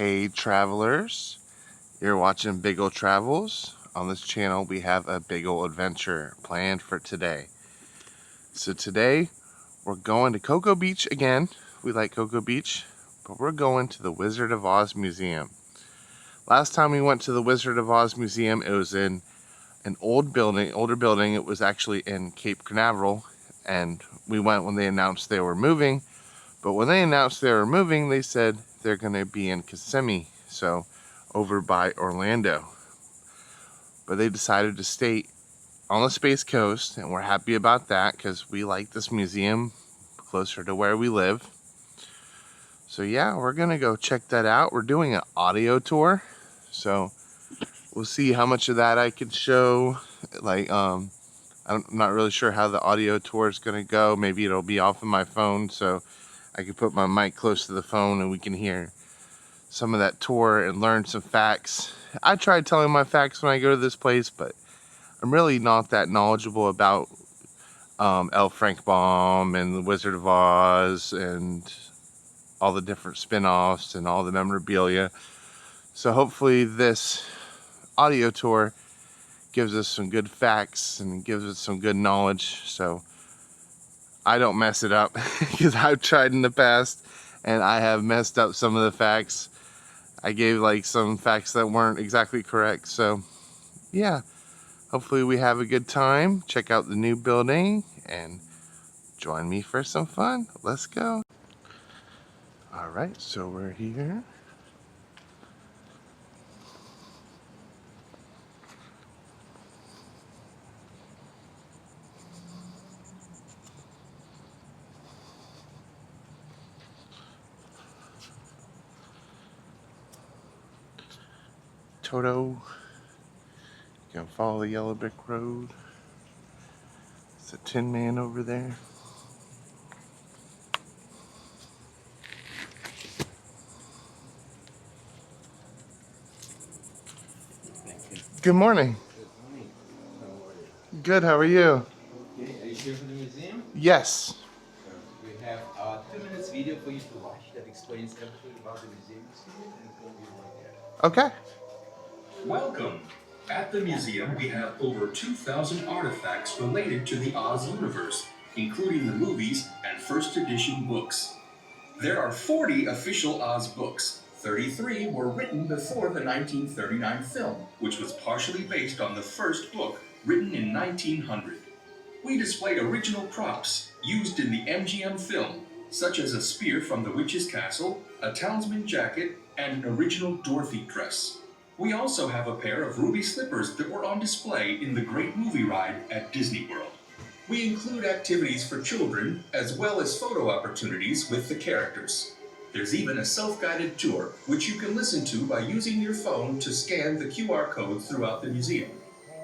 Hey travelers, you're watching Bigle Travels. On this channel we have a Bigle adventure planned for today. So today we're going to Cocoa Beach again. We like Cocoa Beach, but we're going to the Wizard of Oz Museum. Last time we went to the Wizard of Oz Museum, it was in an older building. It was actually in Cape Canaveral, and we went when they announced they were moving. But when they announced they were moving, they said they're going to be in Kissimmee, so over by Orlando. But they decided to stay on the Space Coast, and we're happy about that because we like this museum closer to where we live. So yeah, we're going to go check that out. We're doing an audio tour, so we'll see how much of that I can show. I'm not really sure how the audio tour is going to go. Maybe it'll be off of my phone, so I can put my mic close to the phone and we can hear some of that tour and learn some facts. I tried telling my facts when I go to this place, but I'm really not that knowledgeable about L. Frank Baum and the Wizard of Oz and all the different spin-offs and all the memorabilia. So hopefully this audio tour gives us some good facts and gives us some good knowledge, so I don't mess it up, because I've tried in the past and I have messed up some of the facts. I gave like some facts that weren't exactly correct. So yeah, hopefully we have a good time. Check out the new building and join me for some fun. Let's go. All right, so we're here. Toto, you can follow the yellow brick road. It's a Tin Man over there. Good morning. Good morning. How are you? Good, how are you? Okay, are you here for the museum? Yes. We have a 2 minutes video for you to watch that explains everything about the museum and it's going to be right there. Okay. Welcome! At the museum, we have over 2,000 artifacts related to the Oz universe, including the movies and first edition books. There are 40 official Oz books. 33 were written before the 1939 film, which was partially based on the first book, written in 1900. We display original props used in the MGM film, such as a spear from the witch's castle, a townsman jacket, and an original Dorothy dress. We also have a pair of ruby slippers that were on display in the Great Movie Ride at Disney World. We include activities for children, as well as photo opportunities with the characters. There's even a self-guided tour, which you can listen to by using your phone to scan the QR codes throughout the museum.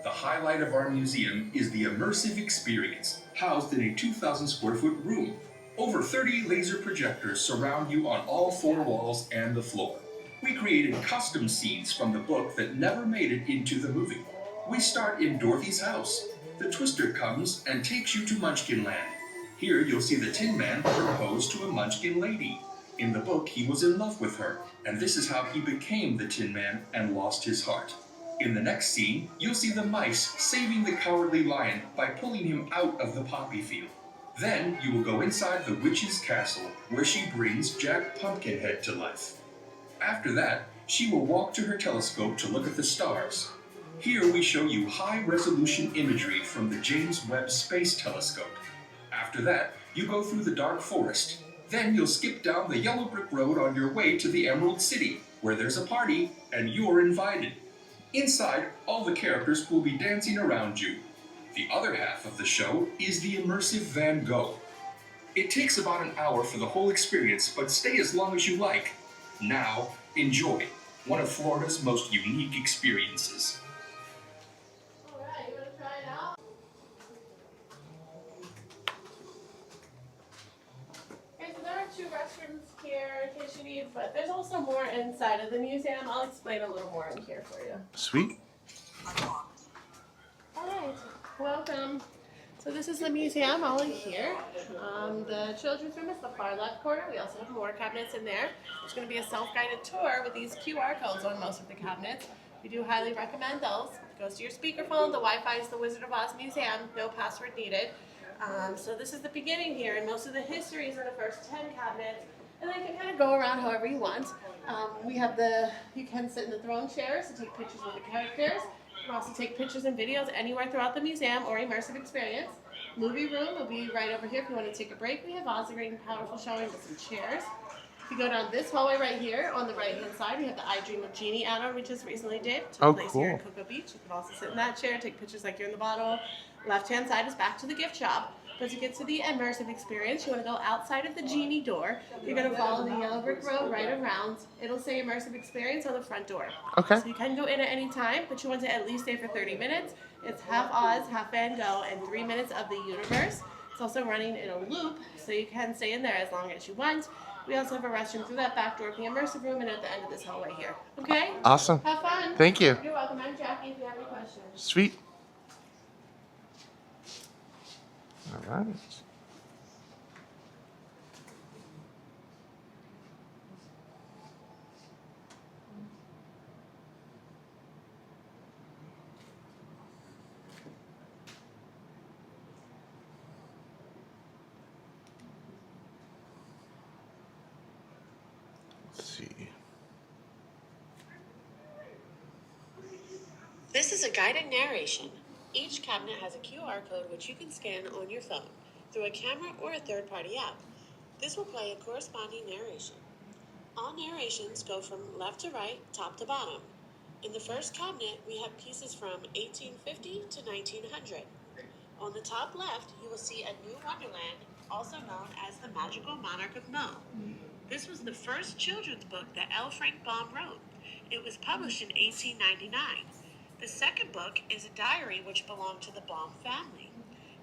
The highlight of our museum is the immersive experience, housed in a 2,000 square foot room. Over 30 laser projectors surround you on all 4 walls and the floor. We created custom scenes from the book that never made it into the movie. We start in Dorothy's house. The Twister comes and takes you to Munchkinland. Here you'll see the Tin Man propose to a Munchkin lady. In the book, he was in love with her, and this is how he became the Tin Man and lost his heart. In the next scene, you'll see the mice saving the Cowardly Lion by pulling him out of the poppy field. Then you will go inside the witch's castle, where she brings Jack Pumpkinhead to life. After that, she will walk to her telescope to look at the stars. Here we show you high-resolution imagery from the James Webb Space Telescope. After that, you go through the dark forest. Then you'll skip down the yellow brick road on your way to the Emerald City, where there's a party and you're invited. Inside, all the characters will be dancing around you. The other half of the show is the immersive Van Gogh. It takes about an hour for the whole experience, but stay as long as you like. Now, enjoy one of Florida's most unique experiences. Alright, you want to try it out? Okay, so there are 2 restrooms here in case you need, but there's also more inside of the museum. I'll explain a little more in here for you. Sweet. Alright, welcome. So So this is the museum all in here. The children's room is the far left corner. We also have more cabinets in there. There's going to be a self-guided tour with these QR codes on most of the cabinets. We do highly recommend those. It goes to your speakerphone. The Wi-Fi is the Wizard of Oz Museum. No password needed. So this is the beginning here, and most of the history is in the first 10 cabinets. And then you can kind of go around however you want. You can sit in the throne chairs to take pictures with the characters. You can also take pictures and videos anywhere throughout the museum or immersive experience. Movie room will be right over here if you want to take a break. We have Oz the Great and Powerful showing with some chairs. If you go down this hallway right here, on the right-hand side, we have the I Dream of Jeannie add-on we just recently did. Took place here in Cocoa Beach. You can also sit in that chair, take pictures like you're in the bottle. Left-hand side is back to the gift shop. But to get to the immersive experience, you want to go outside of the Genie door. You're going to follow the yellow brick road right around. It'll say immersive experience on the front door. Okay. So you can go in at any time, but you want to at least stay for 30 minutes. It's half Oz, half Van Gogh, and 3 minutes of the universe. It's also running in a loop, so you can stay in there as long as you want. We also have a restroom through that back door of the immersive room and at the end of this hallway here. Okay? Awesome. Have fun. Thank you. You're welcome. I'm Jackie if you have any questions. Sweet. All right. Let's see. This is a guided narration. Each cabinet has a QR code which you can scan on your phone through a camera or a third-party app. This will play a corresponding narration. All narrations go from left to right, top to bottom. In the first cabinet, we have pieces from 1850 to 1900. On the top left, you will see a new wonderland, also known as the Magical Monarch of Mo. This was the first children's book that L. Frank Baum wrote. It was published in 1899. The second book is a diary which belonged to the Baum family.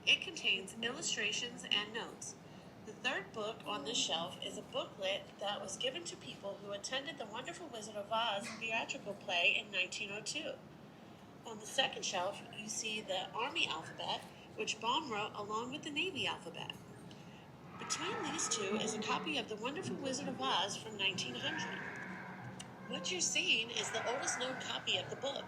It contains illustrations and notes. The third book on this shelf is a booklet that was given to people who attended the Wonderful Wizard of Oz theatrical play in 1902. On the second shelf, you see the Army alphabet, which Baum wrote along with the Navy alphabet. Between these two is a copy of the Wonderful Wizard of Oz from 1900. What you're seeing is the oldest known copy of the book.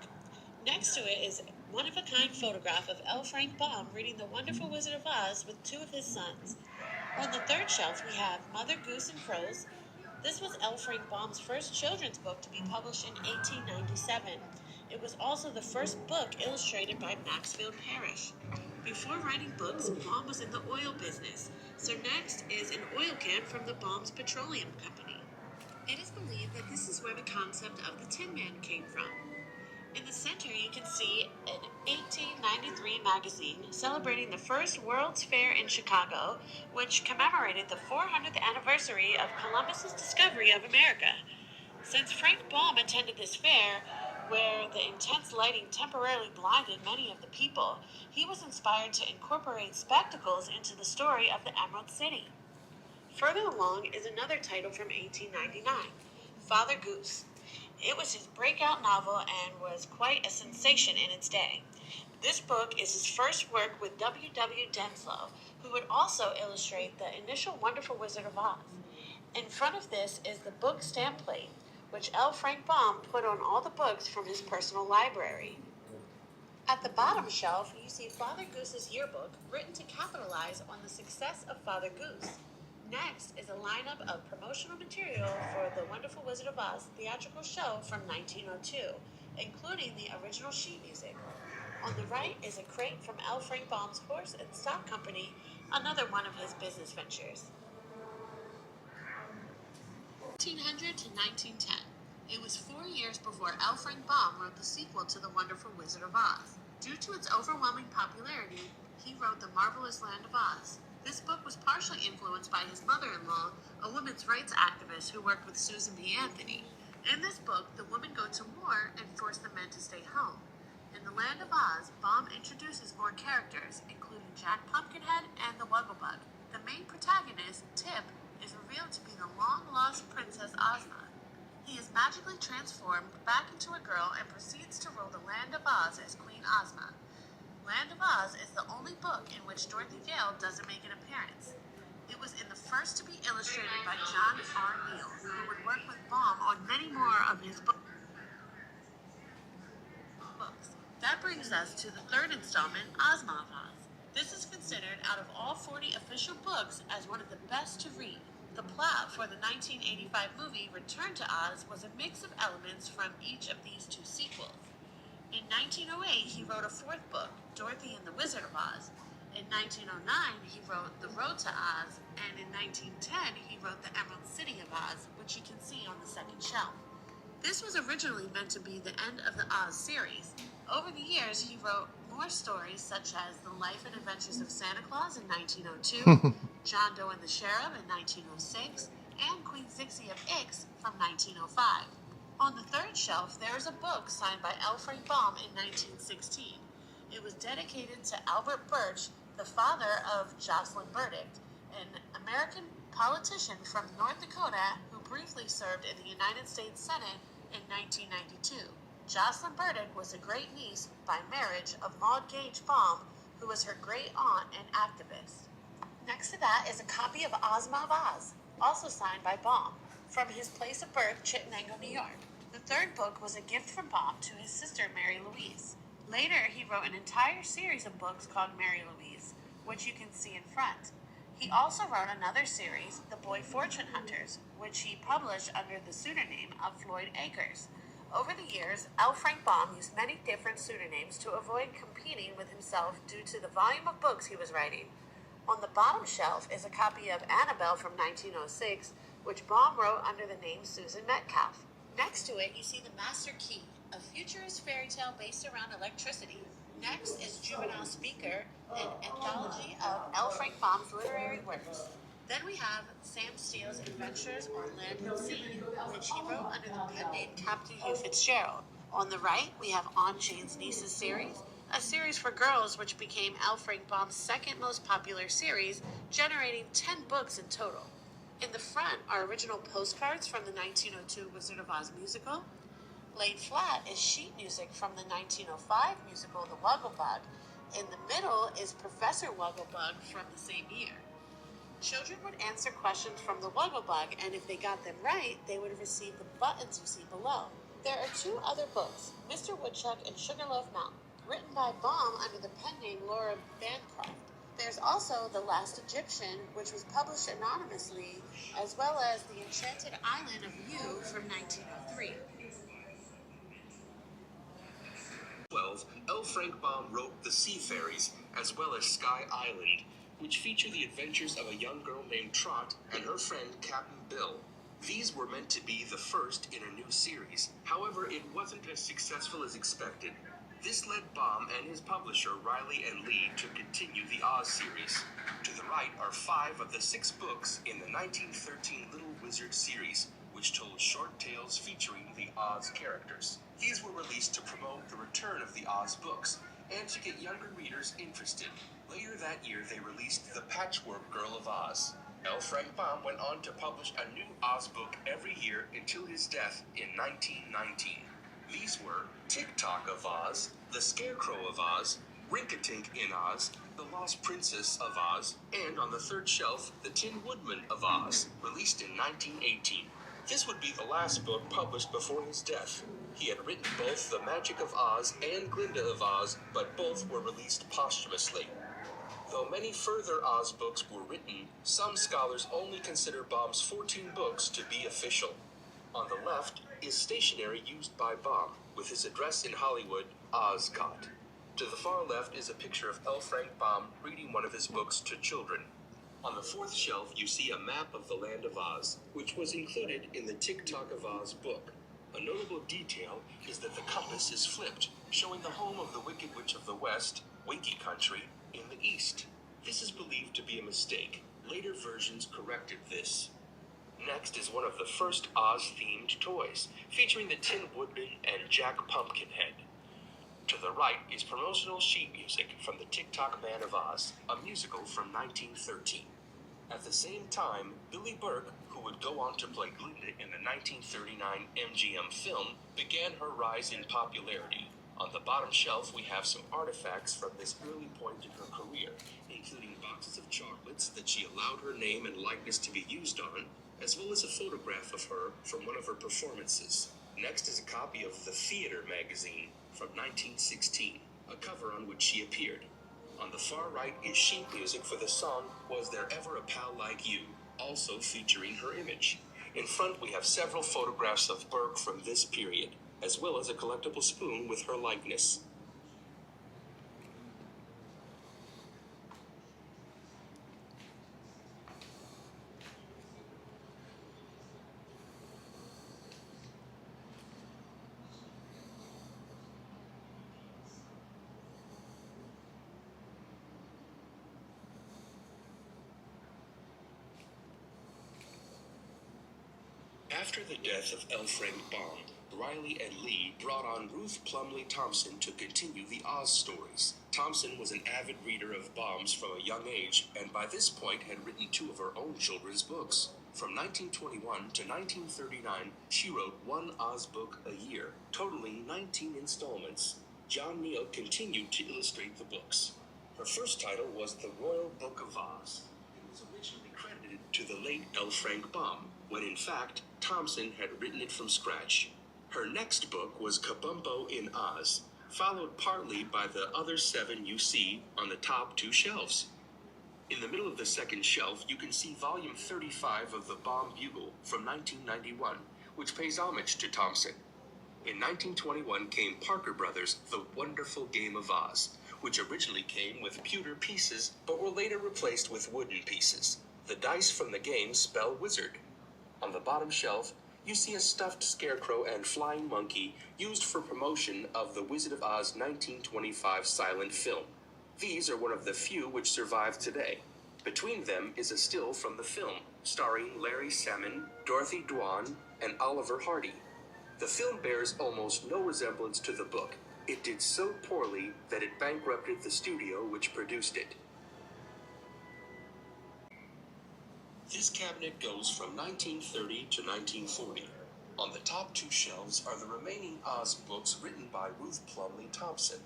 Next to it is a one-of-a-kind photograph of L. Frank Baum reading The Wonderful Wizard of Oz with two of his sons. On the third shelf, we have Mother Goose and Crows. This was L. Frank Baum's first children's book to be published in 1897. It was also the first book illustrated by Maxfield Parrish. Before writing books, Baum was in the oil business. So next is an oil can from the Baum's Petroleum Company. It is believed that this is where the concept of the Tin Man came from. In the center, you can see an 1893 magazine celebrating the first World's Fair in Chicago, which commemorated the 400th anniversary of Columbus's discovery of America. Since Frank Baum attended this fair, where the intense lighting temporarily blinded many of the people, he was inspired to incorporate spectacles into the story of the Emerald City. Further along is another title from 1899, Father Goose. It was his breakout novel and was quite a sensation in its day. This book is his first work with W. W. Denslow, who would also illustrate the initial Wonderful Wizard of Oz. In front of this is the book stamp plate, which L. Frank Baum put on all the books from his personal library. At the bottom shelf, you see Father Goose's yearbook, written to capitalize on the success of Father Goose. Next is a lineup of promotional material for the Wonderful Wizard of Oz theatrical show from 1902, including the original sheet music. On the right is a crate from L. Frank Baum's Horse and Stock Company, another one of his business ventures. 1900 to 1910. It was 4 years before L. Frank Baum wrote the sequel to The Wonderful Wizard of Oz. Due to its overwhelming popularity, he wrote The Marvelous Land of Oz. This book was partially influenced by his mother-in-law, a women's rights activist who worked with Susan B. Anthony. In this book, the women go to war and force the men to stay home. In the Land of Oz, Baum introduces more characters, including Jack Pumpkinhead and the Wugglebug. The main protagonist, Tip, is revealed to be the long-lost Princess Ozma. He is magically transformed back into a girl and proceeds to rule the Land of Oz as Queen Ozma. Land of Oz is the only book in which Dorothy Gale doesn't make an appearance. It was in the first to be illustrated by John R. Neal, who would work with Baum on many more of his books. That brings us to the third installment, Ozma of Oz. This is considered, out of all 40 official books, as one of the best to read. The plot for the 1985 movie Return to Oz was a mix of elements from each of these two sequels. In 1908, he wrote a fourth book, Dorothy and the Wizard of Oz. In 1909, he wrote The Road to Oz, and in 1910, he wrote The Emerald City of Oz, which you can see on the second shelf. This was originally meant to be the end of the Oz series. Over the years, he wrote more stories such as The Life and Adventures of Santa Claus in 1902, John Doe and the Sheriff in 1906, and Queen Zixie of Ix from 1905. On the third shelf, there is a book signed by L. Frank Baum in 1916. It was dedicated to Albert Birch, the father of Jocelyn Burdick, an American politician from North Dakota who briefly served in the United States Senate in 1992. Jocelyn Burdick was a great niece by marriage of Maud Gage Baum, who was her great aunt and activist. Next to that is a copy of Ozma of Oz, also signed by Baum, from his place of birth, Chittenango, New York. The third book was a gift from Baum to his sister Mary Louise. Later, he wrote an entire series of books called Mary Louise, which you can see in front. He also wrote another series, The Boy Fortune Hunters, which he published under the pseudonym of Floyd Akers. Over the years, L. Frank Baum used many different pseudonyms to avoid competing with himself due to the volume of books he was writing. On the bottom shelf is a copy of Annabelle from 1906, which Baum wrote under the name Susan Metcalf. Next to it, you see The Master Key, a futurist fairy tale based around electricity. Next is Juvenile Speaker, an anthology of L. Frank Baum's literary works. Then we have Sam Steele's Adventures on Land and Sea, which he wrote under the pen name Captain Hugh Fitzgerald. On the right, we have On Jane's Nieces series, a series for girls which became L. Frank Baum's second most popular series, generating 10 books in total. In the front are original postcards from the 1902 Wizard of Oz musical. Laid flat is sheet music from the 1905 musical The Wugglebug. In the middle is Professor Wugglebug from the same year. Children would answer questions from the Wugglebug, and if they got them right, they would receive the buttons you see below. There are two other books, Mr. Woodchuck and Sugarloaf Mountain, written by Baum under the pen name Laura Bancroft. There's also The Last Egyptian, which was published anonymously, as well as The Enchanted Island of Yew from 1903. 12, L. Frank Baum wrote The Sea Fairies, as well as Sky Island, which feature the adventures of a young girl named Trot and her friend Captain Bill. These were meant to be the first in a new series. However, it wasn't as successful as expected. This led Baum and his publisher Riley and Lee to continue the Oz series. To the right are 5 of the 6 books in the 1913 Little Wizard series, which told short tales featuring the Oz characters. These were released to promote the return of the Oz books and to get younger readers interested. Later that year, they released The Patchwork Girl of Oz. L. Frank Baum went on to publish a new Oz book every year until his death in 1919. These were Tick-Tock of Oz, The Scarecrow of Oz, Rinkatink in Oz, The Lost Princess of Oz, and on the third shelf, The Tin Woodman of Oz, released in 1918. This would be the last book published before his death. He had written both The Magic of Oz and Glinda of Oz, but both were released posthumously. Though many further Oz books were written, some scholars only consider Baum's 14 books to be official. On the left is stationery used by Baum, with his address in Hollywood, Ozcott. To the far left is a picture of L. Frank Baum reading one of his books to children. On the fourth shelf, you see a map of the Land of Oz, which was included in the Tick-Tock of Oz book. A notable detail is that the compass is flipped, showing the home of the Wicked Witch of the West, Winky Country, in the east. This is believed to be a mistake. Later versions corrected this. Next is one of the first Oz-themed toys, featuring the Tin Woodman and Jack Pumpkinhead. To the right is promotional sheet music from the Tick-Tock Man of Oz, a musical from 1913. At the same time, Billie Burke, who would go on to play Glinda in the 1939 MGM film, began her rise in popularity. On the bottom shelf, we have some artifacts from this early point in her career, including boxes of chocolates that she allowed her name and likeness to be used on, as well as a photograph of her from one of her performances. Next is a copy of the Theater magazine from 1916, a cover on which she appeared. On the far right is sheet music for the song Was There Ever a Pal Like You, also featuring her image. In front we have several photographs of Burke from this period, as well as a collectible spoon with her likeness. After the death of L. Frank Baum, Riley and Lee brought on Ruth Plumley Thompson to continue the Oz stories. Thompson was an avid reader of Baum's from a young age, and by this point had written 2 of her own children's books. From 1921 to 1939, she wrote 1 Oz book a year, totaling 19 installments. John Neal continued to illustrate the books. Her first title was The Royal Book of Oz. It was originally credited to the late L. Frank Baum, when in fact, Thompson had written it from scratch. Her next book was Kabumpo in Oz, followed partly by the other 7 you see on the top 2 shelves. In the middle of the second shelf, you can see volume 35 of the Baum Bigle from 1991, which pays homage to Thompson. In 1921 came Parker Brothers' The Wonderful Game of Oz, which originally came with pewter pieces, but were later replaced with wooden pieces. The dice from the game spell wizard. On the bottom shelf, you see a stuffed scarecrow and flying monkey used for promotion of the Wizard of Oz 1925 silent film. These are one of the few which survive today. Between them is a still from the film, starring Larry Salmon, Dorothy Dwan, and Oliver Hardy. The film bears almost no resemblance to the book. It did so poorly that it bankrupted the studio which produced it. This cabinet goes from 1930 to 1940. On the top 2 shelves are the remaining Oz books written by Ruth Plumley Thompson.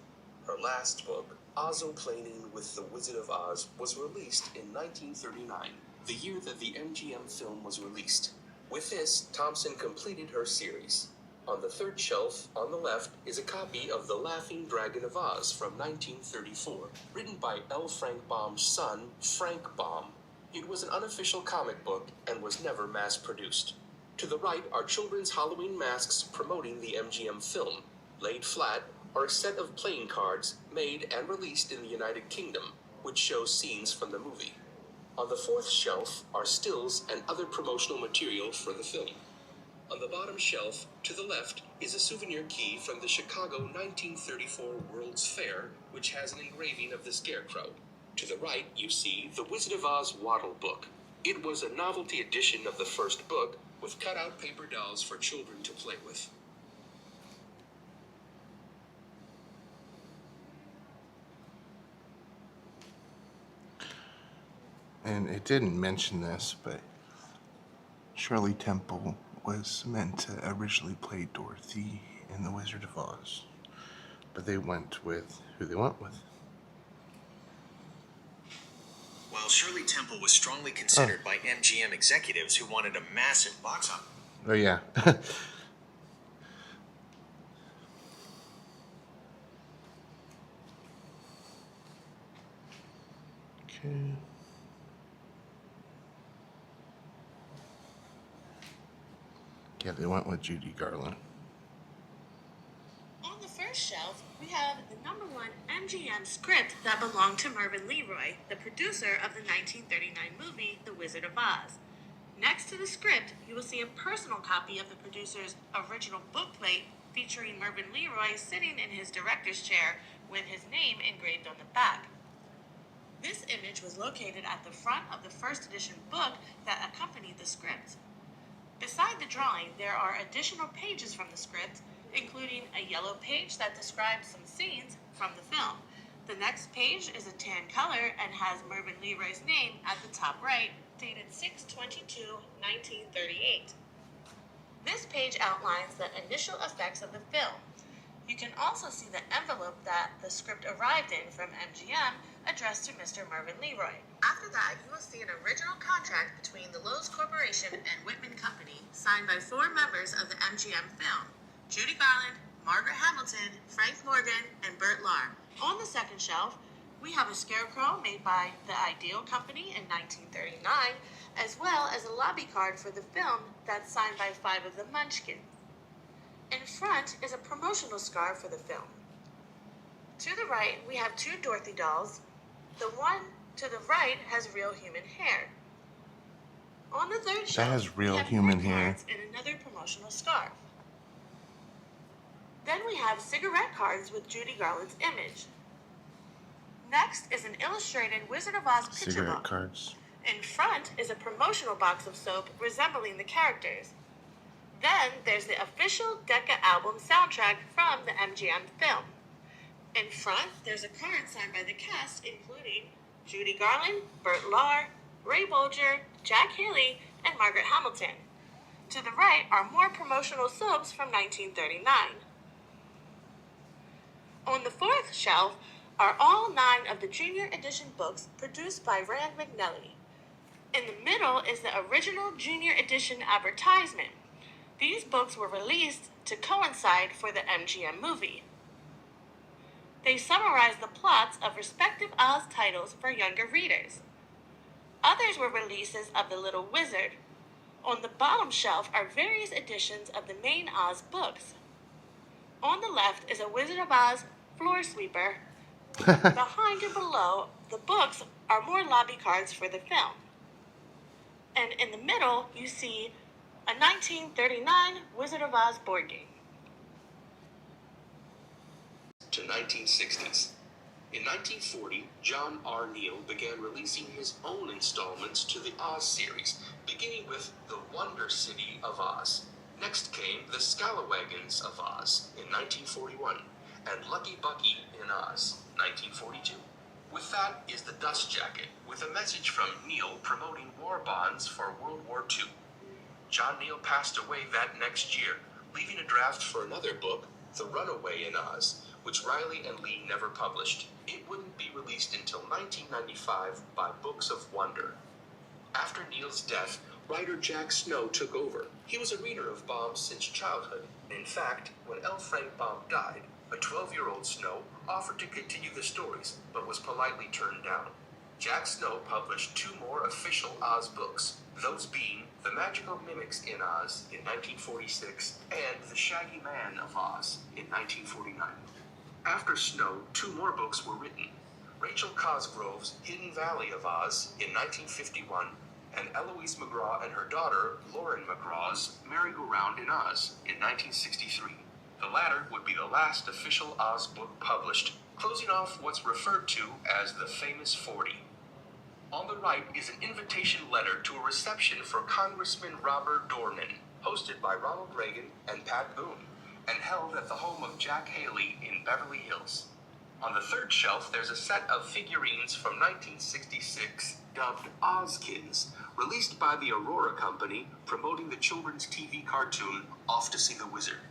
Her last book, Ozoplaning with the Wizard of Oz, was released in 1939, the year that the MGM film was released. With this, Thompson completed her series. On the third shelf, on the left, is a copy of The Laughing Dragon of Oz from 1934, written by L. Frank Baum's son, Frank Baum. It was an unofficial comic book and was never mass-produced. To the right are children's Halloween masks promoting the MGM film. Laid flat are a set of playing cards made and released in the United Kingdom, which shows scenes from the movie. On the fourth shelf are stills and other promotional material for the film. On the bottom shelf, to the left, is a souvenir key from the Chicago 1934 World's Fair, which has an engraving of the Scarecrow. To the right, you see The Wizard of Oz Waddle Book. It was a novelty edition of the first book, with cut-out paper dolls for children to play with. And it didn't mention this, but Shirley Temple was meant to originally play Dorothy in The Wizard of Oz. But they went with who they went with. While Shirley Temple was strongly considered by MGM executives who wanted a massive box office. Oh, yeah. Okay. Yeah, they went with Judy Garland. On the first shelf, we have the #1 MGM script that belonged to Mervyn LeRoy, the producer of the 1939 movie The Wizard of Oz. Next to the script, you will see a personal copy of the producer's original bookplate featuring Mervyn LeRoy sitting in his director's chair with his name engraved on the back. This image was located at the front of the first edition book that accompanied the script. Beside the drawing, there are additional pages from the script, including a yellow page that describes some scenes from the film. The next page is a tan color and has Mervyn LeRoy's name at the top right, dated 6/22/1938. This page outlines the initial effects of the film. You can also see the envelope that the script arrived in from MGM addressed to Mr. Mervyn Leroy. After that, you will see an original contract between the Lowe's Corporation and Whitman Company, signed by 4 members of the MGM film: Judy Garland, Margaret Hamilton, Frank Morgan, and Bert Lahr. On the second shelf, we have a Scarecrow made by the Ideal Company in 1939, as well as a lobby card for the film that's signed by 5 of the Munchkins. In front is a promotional scarf for the film. To the right, we have 2 Dorothy dolls. The one to the right has real human hair. On the third shelf, has real we have human more hair. cards and another promotional scarf. Then we have cigarette cards with Judy Garland's image. Next is an illustrated Wizard of Oz picture Cigarette book. cards. In front is a promotional box of soap resembling the characters. Then there's the official Decca album soundtrack from the MGM film. In front, there's a card signed by the cast, including Judy Garland, Bert Lahr, Ray Bolger, Jack Haley, and Margaret Hamilton. To the right are more promotional soaps from 1939. On the fourth shelf are all 9 of the Junior Edition books produced by Rand McNally. In the middle is the original Junior Edition advertisement. These books were released to coincide for the MGM movie. They summarize the plots of respective Oz titles for younger readers. Others were releases of The Little Wizard. On the bottom shelf are various editions of the main Oz books. On the left is a Wizard of Oz floor sweeper. Behind and below the books are more lobby cards for the film. And in the middle, you see a 1939 Wizard of Oz board game. To 1960s. In 1940, John R. Neal began releasing his own installments to the Oz series, beginning with The Wonder City of Oz. Next came The Scalawagons of Oz in 1941, and Lucky Bucky in Oz, 1942. With that is The Dust Jacket, with a message from Neal promoting war bonds for World War II. John Neal passed away that next year, leaving a draft for another book, The Runaway in Oz, which Riley and Lee never published. It wouldn't be released until 1995 by Books of Wonder. After Neal's death, writer Jack Snow took over. He was a reader of Baum since childhood. In fact, when L. Frank Baum died, a 12-year-old Snow offered to continue the stories, but was politely turned down. Jack Snow published 2 more official Oz books, those being The Magical Mimics in Oz in 1946 and The Shaggy Man of Oz in 1949. After Snow, 2 more books were written: Rachel Cosgrove's Hidden Valley of Oz in 1951 and Eloise McGraw and her daughter, Lauren McGraw's Merry-Go-Round in Oz in 1963. The latter would be the last official Oz book published, closing off what's referred to as the famous 40. On the right is an invitation letter to a reception for Congressman Robert Dorman, hosted by Ronald Reagan and Pat Boone, and held at the home of Jack Haley in Beverly Hills. On the third shelf, there's a set of figurines from 1966 dubbed Ozkins, released by the Aurora Company, promoting the children's TV cartoon Off to See the Wizard.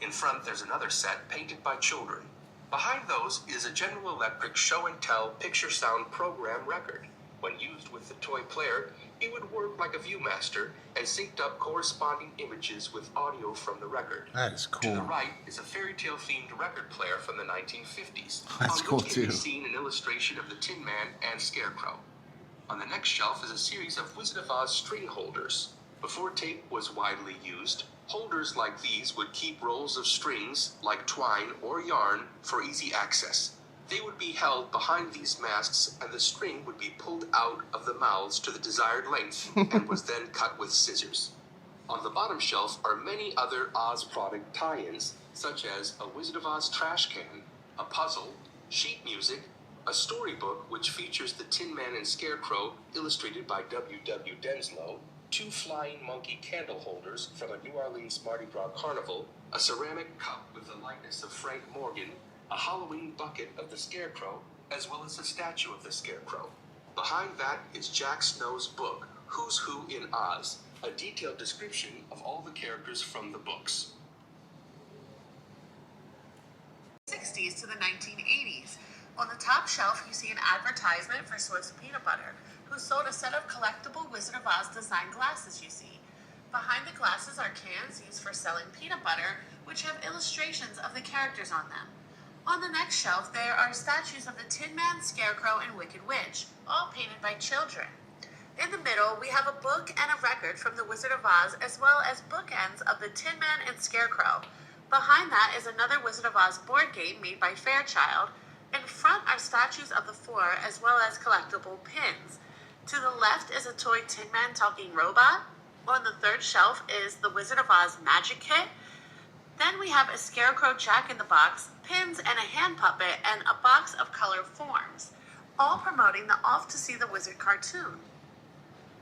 In front, there's another set painted by children. Behind those is a General Electric show and tell picture sound program record. When used with the toy player, it would work like a Viewmaster and synced up corresponding images with audio from the record. That is cool. To the right is a fairy tale themed record player from the 1950s. That's on cool which can too. be seen an illustration of the Tin Man and Scarecrow. On the next shelf is a series of Wizard of Oz string holders. Before tape was widely used, holders like these would keep rolls of strings, like twine or yarn, for easy access. They would be held behind these masks, and the string would be pulled out of the mouths to the desired length, and was then cut with scissors. On the bottom shelf are many other Oz product tie-ins, such as a Wizard of Oz trash can, a puzzle, sheet music, a storybook which features the Tin Man and Scarecrow, illustrated by W. W. Denslow, 2 flying monkey candle holders from a New Orleans Mardi Gras carnival, a ceramic cup with the likeness of Frank Morgan, a Halloween bucket of the Scarecrow, as well as a statue of the Scarecrow. Behind that is Jack Snow's book, Who's Who in Oz, a detailed description of all the characters from the books. 1960s to the 1980s. On the top shelf, you see an advertisement for Swiss Peanut Butter, who sold a set of collectible Wizard of Oz design glasses you see. Behind the glasses are cans used for selling peanut butter, which have illustrations of the characters on them. On the next shelf, there are statues of the Tin Man, Scarecrow, and Wicked Witch, all painted by children. In the middle, we have a book and a record from the Wizard of Oz, as well as bookends of the Tin Man and Scarecrow. Behind that is another Wizard of Oz board game made by Fairchild. In front are statues of the four, as well as collectible pins. To the left is a toy Tin Man talking robot. On the third shelf is the Wizard of Oz magic kit. Then we have a Scarecrow Jack-in-the-Box, pins and a hand puppet, and a box of color forms, all promoting the Off to See the Wizard cartoon.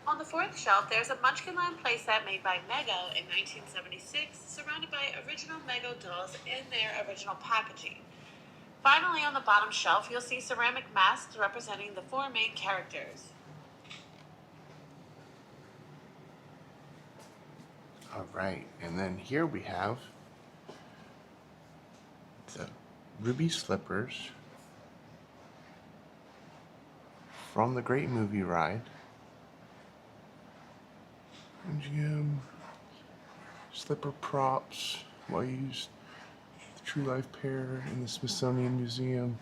On the fourth shelf, there's a Munchkinland playset made by Mego in 1976, surrounded by original Mego dolls in their original packaging. Finally, on the bottom shelf, you'll see ceramic masks representing the four main characters. All right, and then here we have the ruby slippers from the Great Movie Ride. MGM slipper props, well used, the True Life pair in the Smithsonian Museum.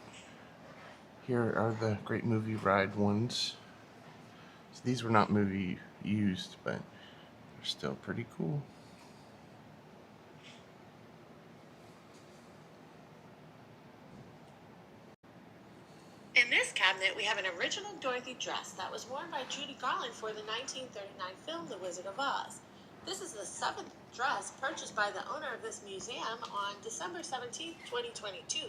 Here are the Great Movie Ride ones. So these were not movie used, but they're still pretty cool. In this cabinet, we have an original Dorothy dress that was worn by Judy Garland for the 1939 film The Wizard of Oz. This is the 7th dress purchased by the owner of this museum on December 17, 2022.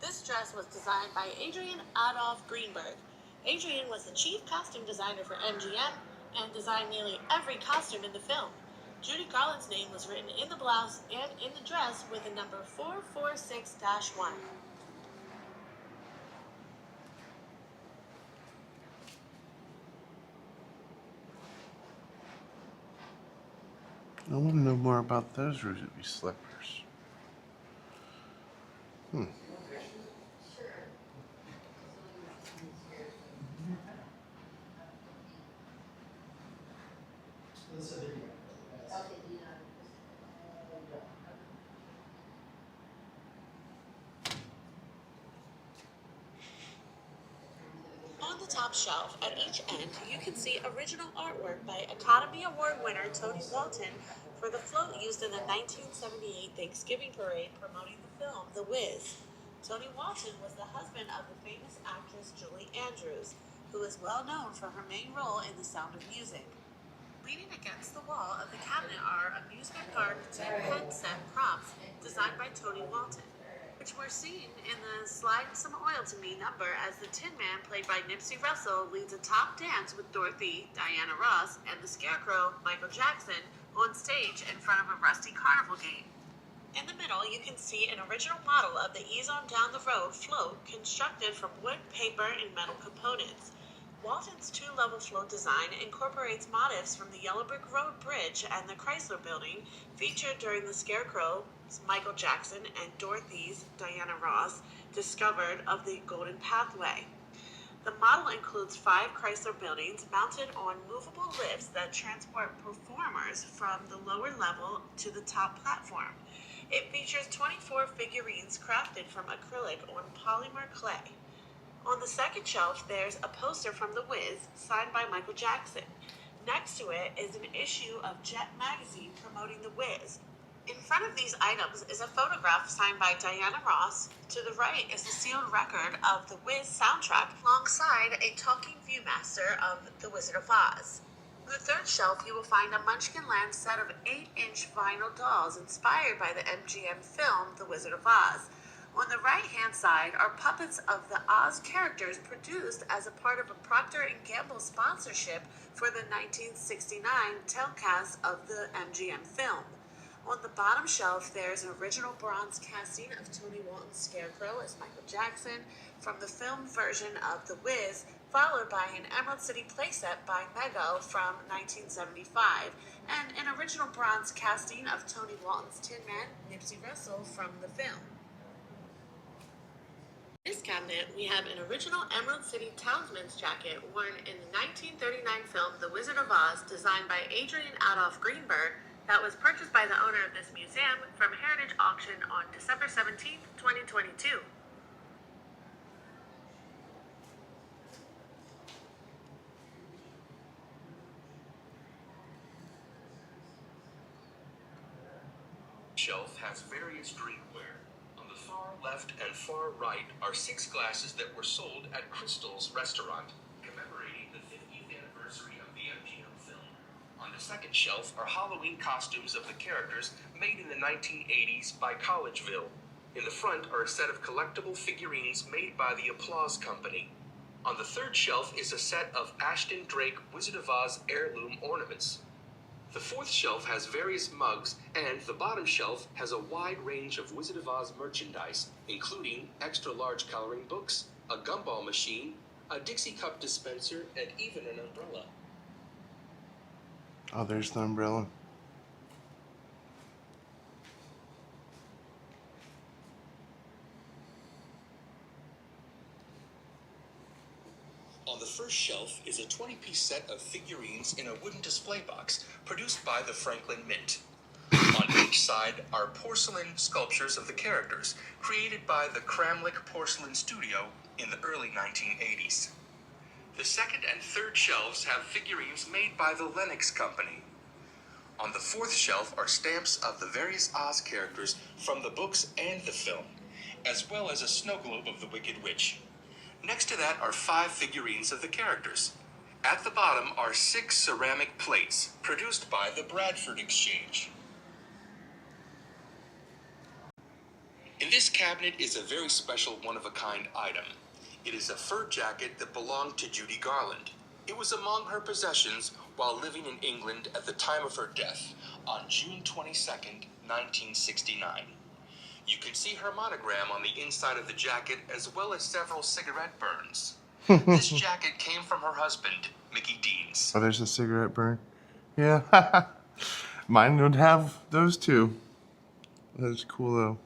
This dress was designed by Adrian Adolph Greenberg. Adrian was the chief costume designer for MGM and designed nearly every costume in the film. Judy Garland's name was written in the blouse and in the dress with the number 446-1. I want to know more about those ruby slippers. On the top shelf, at each end, you can see original artwork by Academy Award winner Tony Walton for the float used in the 1978 Thanksgiving parade promoting the film The Wiz. Tony Walton was the husband of the famous actress Julie Andrews, who is well known for her main role in The Sound of Music. Leaning against the wall of the cabinet are amusement park tin headset props designed by Tony Walton, which were seen in the Slide Some Oil to Me number as the Tin Man, played by Nipsey Russell, leads a top dance with Dorothy, Diana Ross, and the Scarecrow, Michael Jackson, on stage in front of a rusty carnival game. In the middle, you can see an original model of the Ease On Down the Road float constructed from wood, paper, and metal components. Walton's two-level float design incorporates motifs from the Yellow Brick Road Bridge and the Chrysler Building, featured during the Scarecrow, Michael Jackson, and Dorothy's, Diana Ross, discovered of the Golden Pathway. The model includes 5 Chrysler buildings mounted on movable lifts that transport performers from the lower level to the top platform. It features 24 figurines crafted from acrylic on polymer clay. On the second shelf, there's a poster from The Wiz, signed by Michael Jackson. Next to it is an issue of Jet magazine promoting The Wiz. In front of these items is a photograph signed by Diana Ross. To the right is a sealed record of the Wiz soundtrack alongside a talking viewmaster of The Wizard of Oz. On the third shelf, you will find a Munchkinland set of 8-inch vinyl dolls inspired by the MGM film The Wizard of Oz. On the right-hand side are puppets of the Oz characters produced as a part of a Procter & Gamble sponsorship for the 1969 telecast of the MGM film. On the bottom shelf, there's an original bronze casting of Tony Walton's Scarecrow as Michael Jackson from the film version of The Wiz, followed by an Emerald City playset by Mego from 1975, and an original bronze casting of Tony Walton's Tin Man, Nipsey Russell, from the film. In this cabinet, we have an original Emerald City townsman's jacket worn in the 1939 film The Wizard of Oz, designed by Adrian Adolph Greenberg, that was purchased by the owner of this museum from Heritage Auction on December 17th, 2022. Shelf has various drinkware. On the far left and far right are 6 glasses that were sold at Crystal's restaurant, commemorating the 50th anniversary of the MGM film. On the second shelf are Halloween costumes of the characters made in the 1980s by Collegeville. In the front are a set of collectible figurines made by the Applause Company. On the third shelf is a set of Ashton Drake Wizard of Oz heirloom ornaments. The fourth shelf has various mugs, and the bottom shelf has a wide range of Wizard of Oz merchandise, including extra-large coloring books, a gumball machine, a Dixie cup dispenser, and even an umbrella. Oh, there's the umbrella. On the first shelf is a 20-piece set of figurines in a wooden display box produced by the Franklin Mint. On each side are porcelain sculptures of the characters created by the Kramlich Porcelain Studio in the early 1980s. The second and third shelves have figurines made by the Lenox Company. On the fourth shelf are stamps of the various Oz characters from the books and the film, as well as a snow globe of the Wicked Witch. Next to that are 5 figurines of the characters. At the bottom are 6 ceramic plates produced by the Bradford Exchange. In this cabinet is a very special one-of-a-kind item. It is a fur jacket that belonged to Judy Garland. It was among her possessions while living in England at the time of her death on June 22nd, 1969. You can see her monogram on the inside of the jacket, as well as several cigarette burns. This jacket came from her husband, Mickey Deans. Oh, there's a cigarette burn. Yeah. Mine would have those too. That's cool though.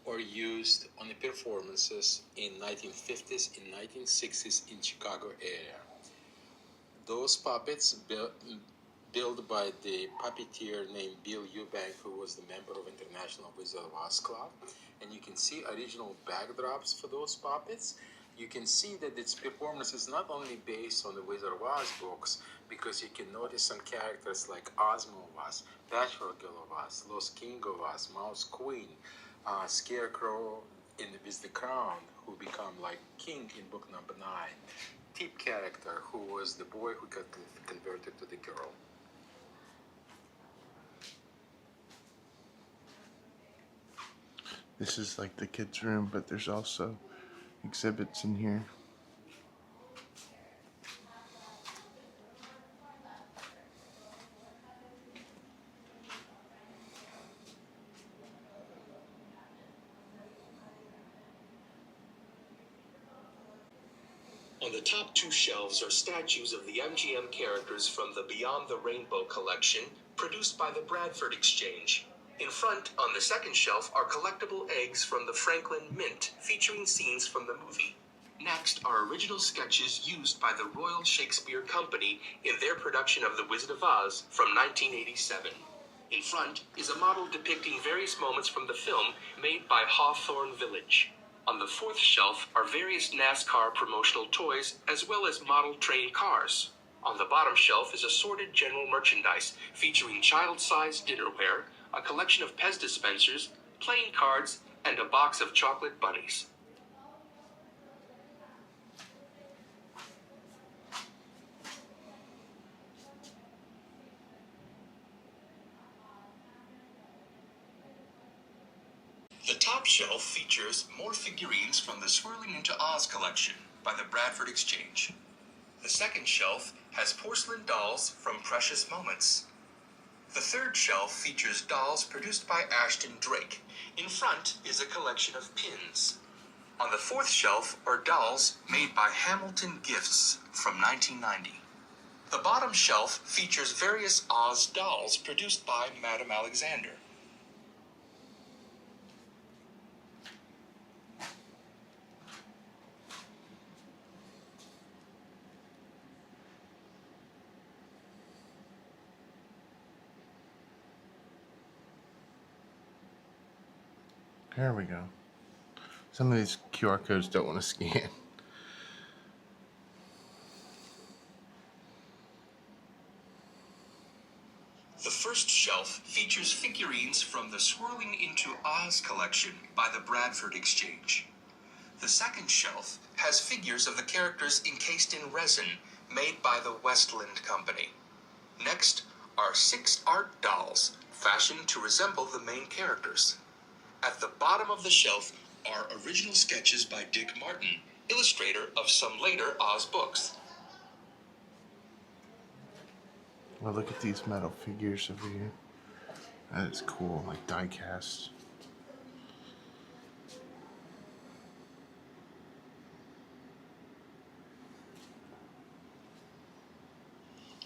Or used on the performances in 1950s and 1960s in Chicago area. Those puppets built by the puppeteer named Bill Eubank, who was the member of International Wizard of Oz Club. And you can see original backdrops for those puppets. You can see that its performance is not only based on the Wizard of Oz books, because you can notice some characters like Ozma of Oz, Patchwork Girl of Oz, Lost King of Oz, Mouse Queen, Scarecrow with the crown, who become like king in book number 9. Tip character, who was the boy who got converted to the girl. This is like the kids' room, but there's also exhibits in here. On the top 2 shelves are statues of the MGM characters from the Beyond the Rainbow collection, produced by the Bradford Exchange. In front, on the second shelf, are collectible eggs from the Franklin Mint, featuring scenes from the movie. Next are original sketches used by the Royal Shakespeare Company in their production of The Wizard of Oz from 1987. In front is a model depicting various moments from the film made by Hawthorne Village. On the fourth shelf are various NASCAR promotional toys, as well as model train cars. On the bottom shelf is assorted general merchandise featuring child-sized dinnerware, a collection of Pez dispensers, playing cards, and a box of chocolate bunnies. The top shelf features more figurines from the Swirling into Oz collection by the Bradford Exchange. The second shelf has porcelain dolls from Precious Moments. The third shelf features dolls produced by Ashton Drake. In front is a collection of pins. On the fourth shelf are dolls made by Hamilton Gifts from 1990. The bottom shelf features various Oz dolls produced by Madame Alexander. There we go. Some of these QR codes don't want to scan. The first shelf features figurines from the Swirling into Oz collection by the Bradford Exchange. The second shelf has figures of the characters encased in resin made by the Westland Company. Next are 6 art dolls fashioned to resemble the main characters. At the bottom of the shelf are original sketches by Dick Martin, illustrator of some later Oz books. Well, look at these metal figures over here. That is cool, like die cast.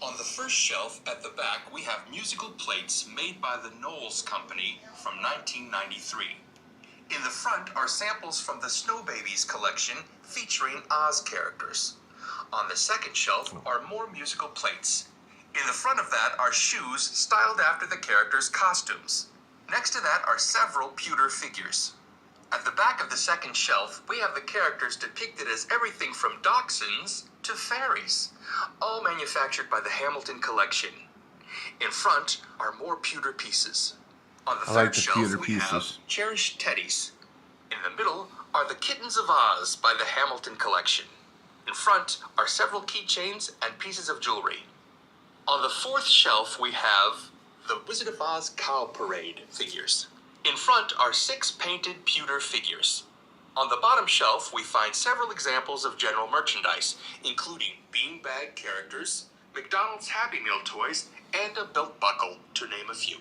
On the first shelf at the back, we have musical plates made by the Knowles Company from 1993. In the front are samples from the Snow Babies collection featuring Oz characters. On the second shelf are more musical plates. In the front of that are shoes styled after the characters' costumes. Next to that are several pewter figures. At the back of the second shelf, we have the characters depicted as everything from dachshunds to fairies, all manufactured by the Hamilton collection. In front are more pewter pieces. On the third shelf, we have cherished teddies. In the middle are the Kittens of Oz by the Hamilton collection. In front are several keychains and pieces of jewelry. On the fourth shelf, we have the Wizard of Oz Cow Parade figures. In front are 6 painted pewter figures. On the bottom shelf, we find several examples of general merchandise, including beanbag characters, McDonald's Happy Meal toys, and a belt buckle, to name a few.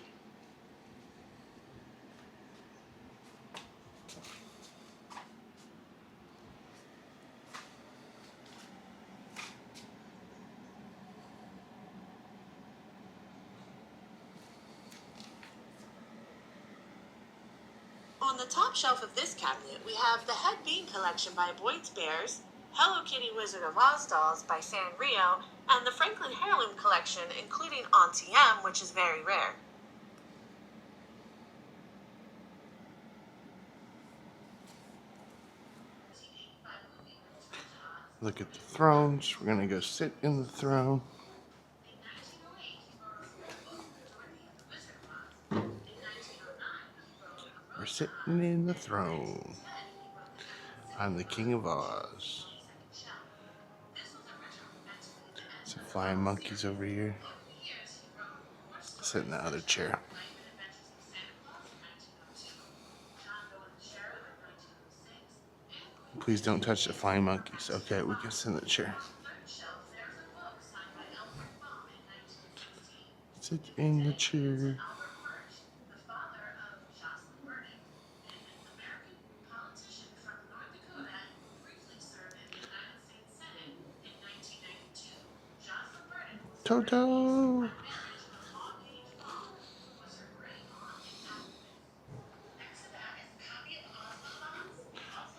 On the top shelf of this cabinet, we have the Head Bean collection by Boyd's Bears, Hello Kitty Wizard of Oz dolls by Sanrio, and the Franklin Heirloom collection, including Auntie M, which is very rare. Look at the thrones. We're gonna go sit in the throne. We're sitting in the throne. I'm the King of Oz. Some flying monkeys over here. Sit in the other chair. Please don't touch the flying monkeys. Okay, we can sit in the chair. Sit in the chair. Toto!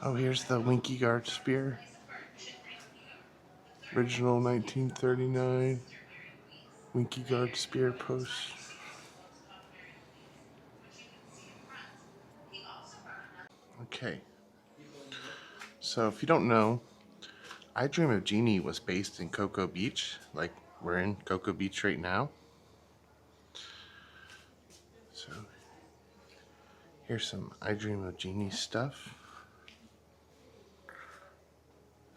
Oh, here's the Winky Guard spear. Original 1939 Winky Guard spear post. Okay. So if you don't know, I Dream of Jeannie was based in Cocoa Beach. Like, we're in Cocoa Beach right now. So here's some I Dream of Jeannie stuff.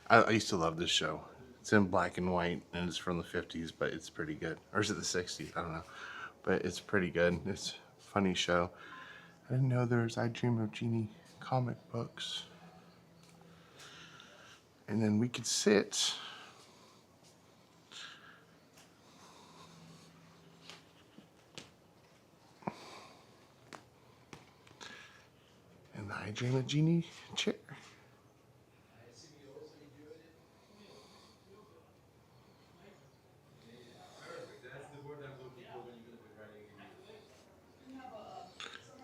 I used to love this show. It's in black and white, and it's from the 50s, but it's pretty good. Or is it the 60s? I don't know. But it's pretty good. It's a funny show. I didn't know there was I Dream of Jeannie comic books. And then we could sit I Dream of Jeannie chair.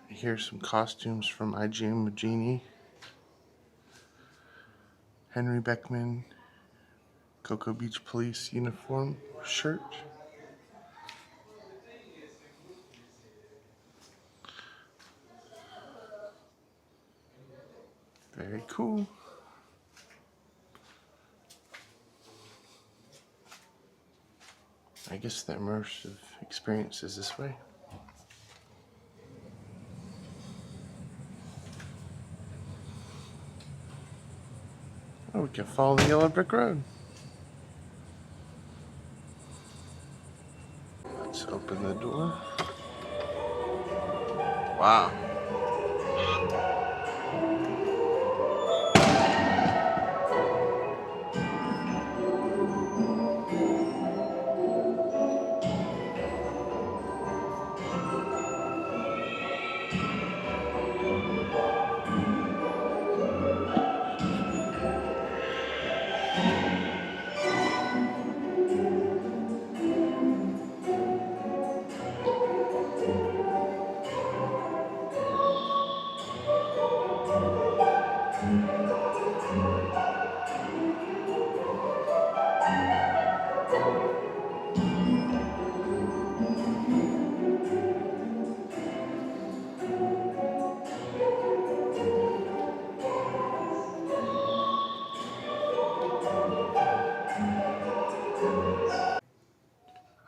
Here's some costumes from I Dream of Jeannie. Henry Beckman, Cocoa Beach Police uniform shirt. Very cool. I guess the immersive experience is this way. Oh, we can follow the yellow brick road. Let's open the door. Wow.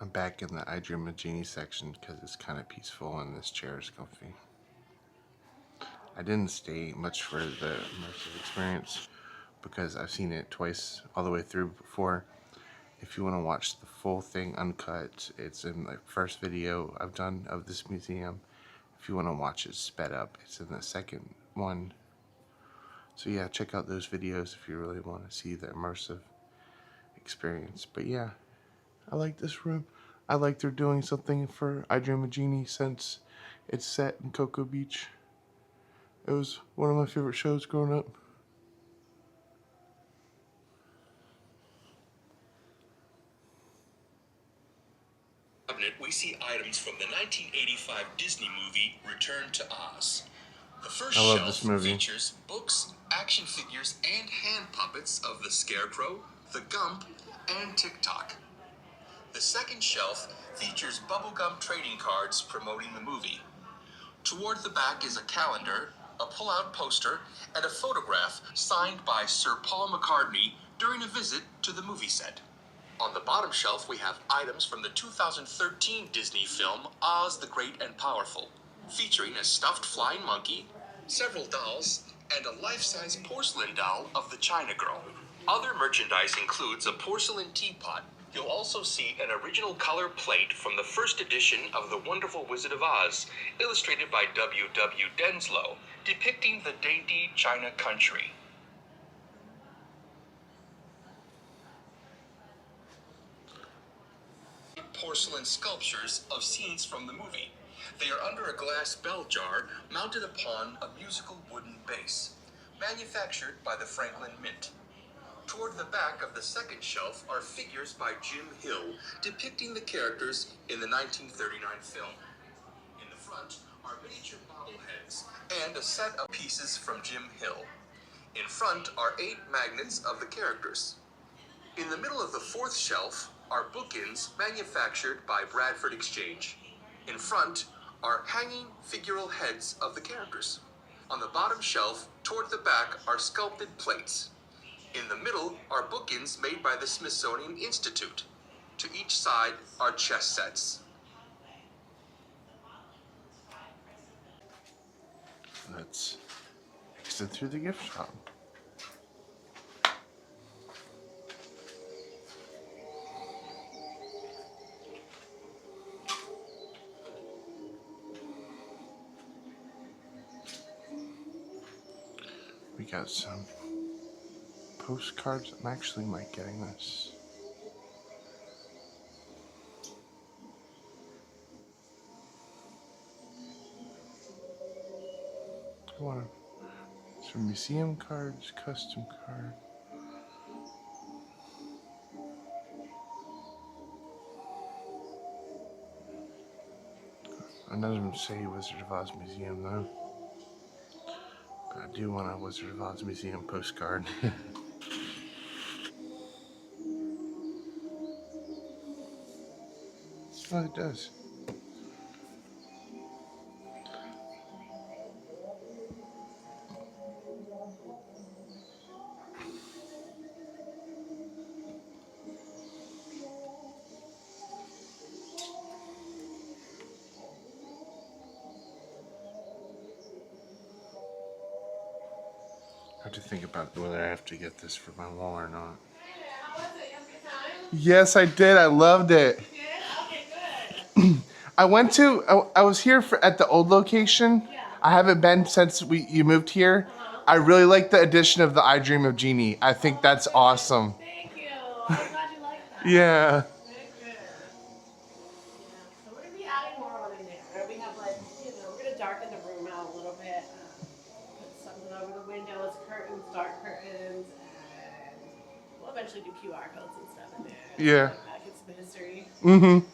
I'm back in the I Dream of Jeannie section because it's kind of peaceful and this chair is comfy. I didn't stay much for the immersive experience because I've seen it twice all the way through before. If you want to watch the full thing uncut, it's in the first video I've done of this museum. If you want to watch it sped up, it's in the second one. So yeah, check out those videos if you really want to see the immersive experience. But yeah, I like this room. I like they're doing something for I Dream of Jeannie since it's set in Cocoa Beach. It was one of my favorite shows growing up. We see items from the 1985 Disney movie Return to Oz. The first I love shelf this movie. features books, action figures, and hand puppets of the Scarecrow, the Gump, and Tick-Tock. The second shelf features bubblegum trading cards promoting the movie. Toward the back is a calendar, a pull-out poster, and a photograph signed by Sir Paul McCartney during a visit to the movie set. On the bottom shelf, we have items from the 2013 Disney film Oz the Great and Powerful, featuring a stuffed flying monkey, several dolls, and a life-size porcelain doll of the China Girl. Other merchandise includes a porcelain teapot. You'll also see an original color plate from the first edition of The Wonderful Wizard of Oz, illustrated by W. W. Denslow, depicting the dainty China country. Porcelain sculptures of scenes from the movie. They are under a glass bell jar mounted upon a musical wooden base, manufactured by the Franklin Mint. Toward the back of the second shelf are figures by Jim Hill depicting the characters in the 1939 film. In the front are miniature bobbleheads and a set of pieces from Jim Hill. In front are 8 magnets of the characters. In the middle of the fourth shelf are bookends manufactured by Bradford Exchange. In front are hanging figural heads of the characters. On the bottom shelf, toward the back, are sculpted plates. In the middle are bookends made by the Smithsonian Institute. To each side are chess sets. Let's exit through the gift shop. We got some postcards. I'm actually might getting this. I want to Some museum cards, custom card. It doesn't say Wizard of Oz Museum though. But I do want a Wizard of Oz Museum postcard. Oh, it does. I have to think about whether I have to get this for my wall or not. How was it? You have a good time? Yes, I did. I loved it. You did? Okay, good. I was here at the old location. Yeah. I haven't been since you moved here. I really like the addition of the I Dream of Jeannie. I think that's awesome. Thank you. I'm glad you like that. Yeah. Very good. Yeah, so we're going to be adding more on in there. We have like, we're going to darken the room out a little bit. Put something over the windows, curtains, dark curtains, and we'll eventually do QR codes and stuff in there. Yeah. Like that. Get some history. Mm-hmm.